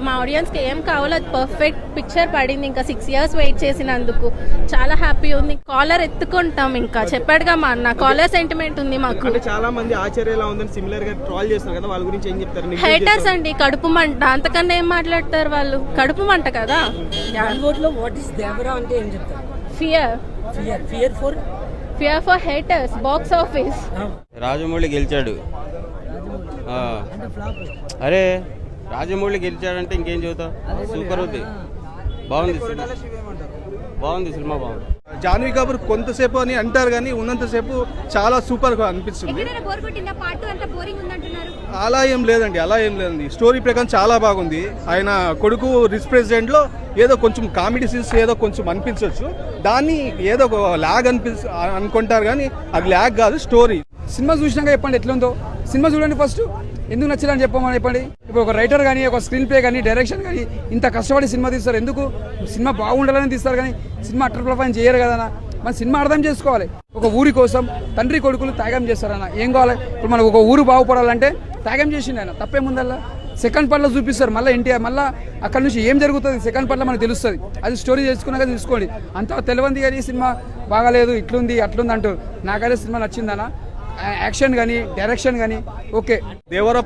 మా ఆడియన్స్కి ఏం కావాలో అది పర్ఫెక్ట్ పిక్చర్ పడింది. ఇంకా 6 years వెయిట్ చేసినందుకు చాలా హ్యాపీ ఉంది. కాలర్ ఎత్తుకుంటాం, ఇంకా చెప్పాడుగా మా అన్న, కాలర్ సెంటిమెంట్ ఉంది మాకు. అంటే చాలా మంది ఆశ్చర్యలా ఉందని సిమిలర్ గా ట్రోల్ చేస్తున్నారు కదా, వాళ్ళ గురించి ఏం చెప్తారు? హేటర్స్ అండి, కడుపు మంట, అంతకన్నా ఏం మాట్లాడతారు వాళ్ళు, కడుపు మంట కదా. Fear for haters, box office. Rajamouli గెలిచాడు. అరే రాజమౌళి గెలిచాడంటే ఇంకేం చెబుతావు, సూపర్ ఉంది, బాగుంది సినిమా బాగుంది. జాన్వీ కపూర్ కొంతసేపు అని అంటారు కానీ ఉన్నంతసేపు చాలా సూపర్ గా అనిపిస్తుంది. అలా ఏం లేదండి, స్టోరీ ప్రకారం చాలా బాగుంది. ఆయన కొడుకు రిచ్ ప్రెసిడెంట్ లో ఏదో కొంచెం కామెడీ సీన్స్ ఏదో కొంచెం అనిపించవచ్చు, దాన్ని ఏదో ల్యాగ్ అనుకుంటారు కానీ అది ల్యాగ్ కాదు, స్టోరీ. సినిమా చూసినాక చెప్పండి ఎట్లుందో, సినిమా చూడండి ఫస్ట్, ఎందుకు నచ్చలని చెప్పమని చెప్పండి. ఇప్పుడు ఒక రైటర్ కానీ, ఒక స్క్రీన్ ప్లే కానీ, డైరెక్షన్ కానీ ఇంత కష్టపడి సినిమా తీస్తారు, ఎందుకు సినిమా బాగుండాలని తీస్తారు కానీ సినిమా అటర్ ఫ్లాప్ చేయరు కదన్నా. మన సినిమా అర్థం చేసుకోవాలి. ఒక ఊరి కోసం తండ్రి కొడుకులు త్యాగం చేస్తారన్న, ఏం కావాలి ఇప్పుడు మనకు ఒక ఊరు బాగుపడాలంటే త్యాగం చేసిండు ఆయన, తప్పేముందల్లా. సెకండ్ పార్ట్లో చూపిస్తారు మళ్ళీ ఎన్టీఆర్, మళ్ళీ అక్కడ నుంచి ఏం జరుగుతుంది సెకండ్ పార్ట్లో మనకు తెలుస్తుంది. అది స్టోరీ తెలుసుకున్నాక తీసుకోండి, అంతా తెలియంది కానీ సినిమా బాగాలేదు, ఇట్లుంది అట్లుంది అంటూ. నాకైతే సినిమా నచ్చిందన్న, యాక్షన్ కానీ డైరెక్షన్ కానీ okay. Devara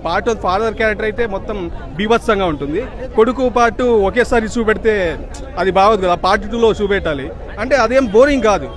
part of father character అయితే మొత్తం బీభత్సంగా ఉంటుంది. కొడుకు పార్ట్ ఒకేసారి చూపెడితే అది బాగోదు కదా, పార్ట్ 2లో చూపెట్టాలి. అంటే అదేం బోరింగ్ కాదు,